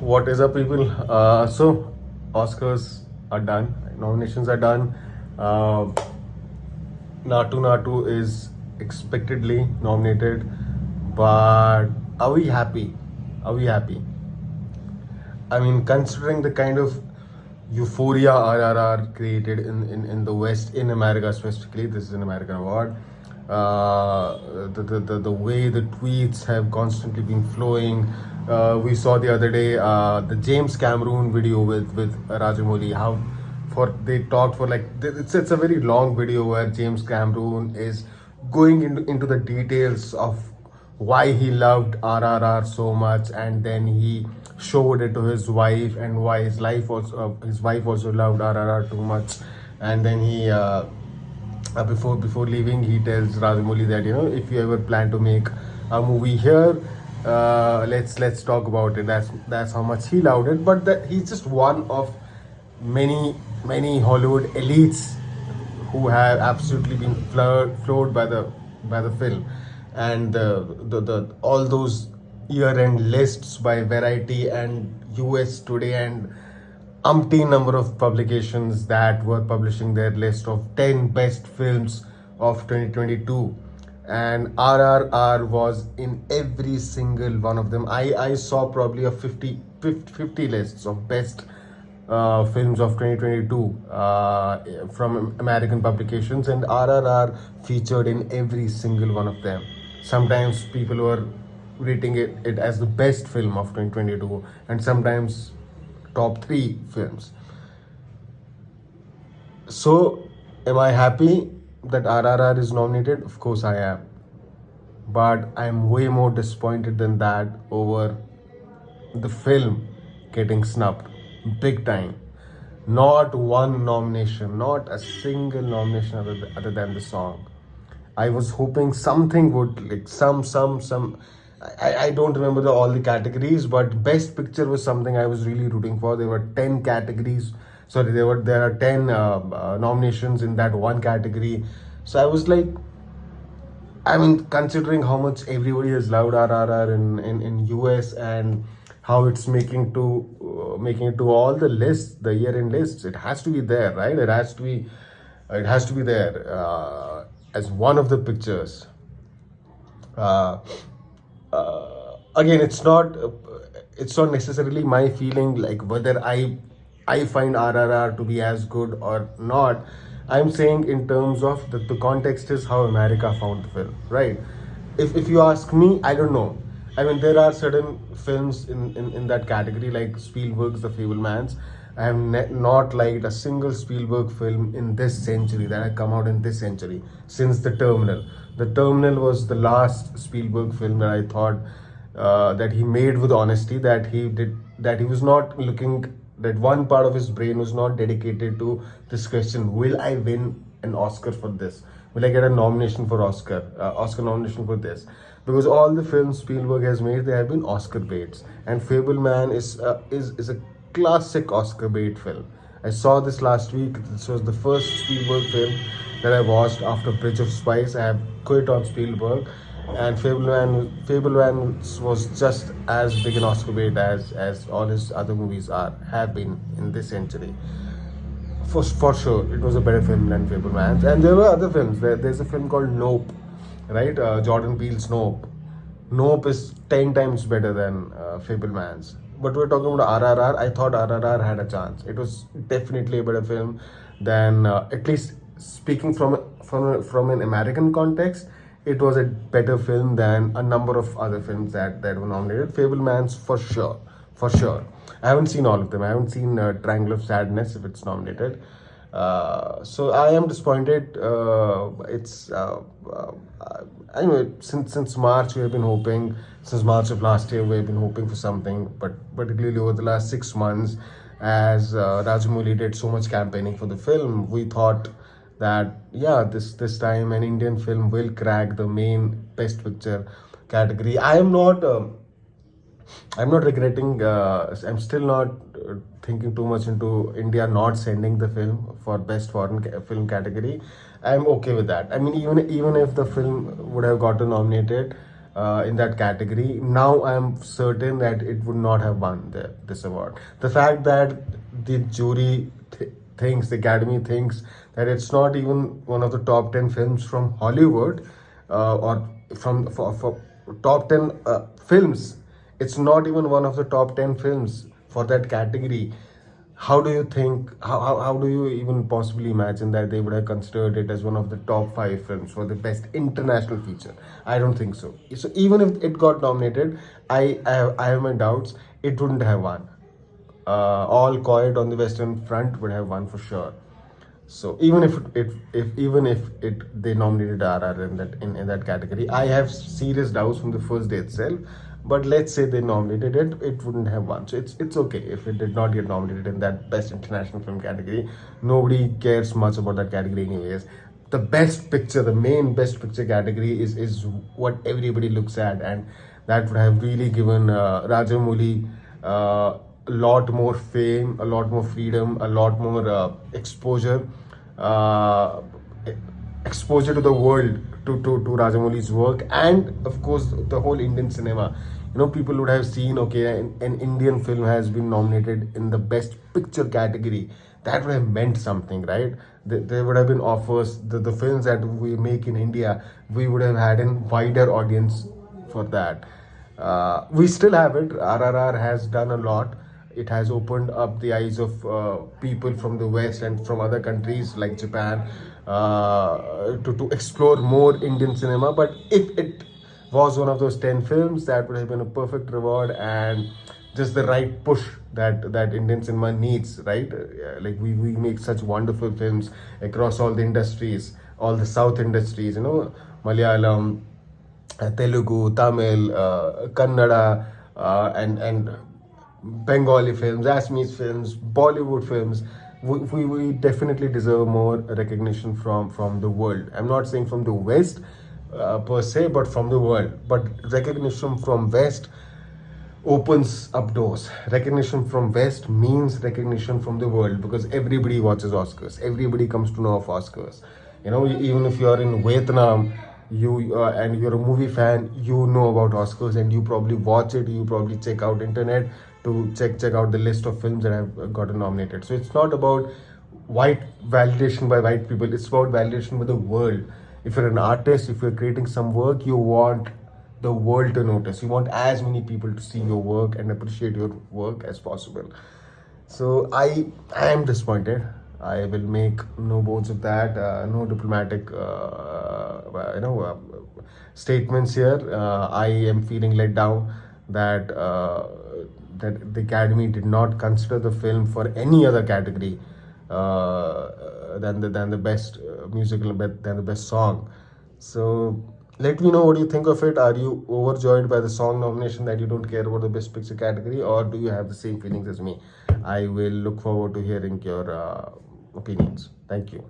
What is up, people? So, Oscars are done, nominations are done. Uh, Natu is expectedly nominated, but are we happy? Are we happy? I mean, considering the kind of euphoria RRR created in the West, in America specifically, this is an American award. The way the tweets have constantly been flowing. We saw the other day the James Cameron video with Rajamouli. How for they talked for like it's a very long video where James Cameron is going into the details of why he loved RRR so much, and then he showed it to his wife, and why his wife also loved RRR too much, and then he before leaving he tells Rajamouli that if you ever plan to make a movie here, let's talk about it. That's how much he loved it. But that he's just one of many Hollywood elites who have absolutely been floored by the film, and the all those year-end lists by Variety and US Today and umpteen number of publications that were publishing their list of 10 best films of 2022, and RRR was in every single one of them. I saw probably a 50 lists of best films of 2022 from American publications, and RRR featured in every single one of them. Sometimes people were rating it as the best film of 2022, and sometimes top 3 films. So, am I happy that RRR is nominated? Of course I am. But I'm way more disappointed than that over the film getting snubbed. Big time. Not one nomination, not a single nomination other than the song. I was hoping something would, like some. I don't remember all the categories, but best picture was something I was really rooting for. There were 10 categories. Sorry, there are 10 nominations in that one category. So I was like, I mean, considering how much everybody has loved RRR in US, and how it's making it to all the lists, the year-end lists, it has to be there, right? It has to be there as one of the pictures. Again, it's not necessarily my feeling, like whether I find RRR to be as good or not. I'm saying in terms of the context is how America found the film, right? If you ask me, I don't know. I mean, there are certain films in that category, like Spielberg's The Fabelmans. I have not liked a single Spielberg film in this century that had come out in this century since The Terminal. The Terminal was the last Spielberg film that I thought that he made with honesty, that he was not looking, that one part of his brain was not dedicated to this question: will I win an Oscar for this? Will I get a nomination for Oscar nomination for this? Because all the films Spielberg has made, they have been Oscar baits, and Fableman is a classic Oscar bait film. I saw this last week. This was the first Spielberg film that I watched after Bridge of Spies. I have quit on Spielberg, and Fableman was just as big an Oscar bait as all his other movies have been in this century. For sure, it was a better film than Fableman's. And there were other films. There's a film called Nope, right? Jordan Peele's Nope. Nope is 10 times better than Fableman's. But we're talking about RRR. I thought RRR had a chance. It was definitely a better film than, at least speaking from an American context, it was a better film than a number of other films that were nominated. Fableman's for sure. I haven't seen all of them. I haven't seen Triangle of Sadness, if it's nominated. So I am disappointed. Anyway, since March we have been hoping. Since March of last year we have been hoping for something, but particularly over the last 6 months, as Rajamouli did so much campaigning for the film, we thought that this time an Indian film will crack the main Best Picture category. I'm not regretting. I'm still not thinking too much into India not sending the film for Best Foreign Film category. I'm okay with that. I mean, even if the film would have gotten nominated, in that category. Now I am certain that it would not have won this award. The fact that the jury thinks, the Academy thinks that it's not even one of the top 10 films from Hollywood, or for top 10 films, it's not even one of the top 10 films for that category. How do you think, how do you even possibly imagine that they would have considered it as one of the top 5 films for the best international feature? I don't think so. So even if it got nominated, I have my doubts, it wouldn't have won. All Quiet on the Western Front would have won for sure. So even if they nominated RR in that category, I have serious doubts from the first day itself. But let's say they nominated it, it wouldn't have won. So it's okay if it did not get nominated in that best international film category. Nobody cares much about that category anyways. The best picture, the main best picture category is what everybody looks at, and that would have really given Rajamouli a lot more fame, a lot more freedom, a lot more uh, exposure to the world, to Rajamouli's work, and of course the whole Indian cinema. People would have seen, okay, an Indian film has been nominated in the best picture category. That would have meant something, right? There would have been offers. The films that we make in India, we would have had a wider audience for that. We still have it. RRR has done a lot. It has opened up the eyes of people from the West and from other countries like Japan, to explore more Indian cinema. But if it was one of those 10 films, that would have been a perfect reward and just the right push that Indian cinema needs, right? Like we make such wonderful films across all the industries, all the South industries, Malayalam, Telugu, Tamil, Kannada, and Bengali films, Assamese films, Bollywood films. We definitely deserve more recognition from the world. I'm not saying from the West per se, but from the world. But recognition from West opens up doors. Recognition from West means recognition from the world, because everybody watches Oscars. Everybody comes to know of Oscars. Even if you're in Vietnam, and you're a movie fan, you know about Oscars, and you probably watch it. You probably check out internet to check out the list of films that have gotten nominated. So it's not about white validation by white people. It's about validation by the world. If you're an artist, if you're creating some work, you want the world to notice. You want as many people to see your work and appreciate your work as possible. So I am disappointed. I will make no bones of that. No diplomatic, statements here. I am feeling let down that that the Academy did not consider the film for any other category than the best musical, than the best song. So let me know what you think of it. Are you overjoyed by the song nomination, that you don't care about the best picture category, or do you have the same feelings as me? I will look forward to hearing your opinions. Thank you.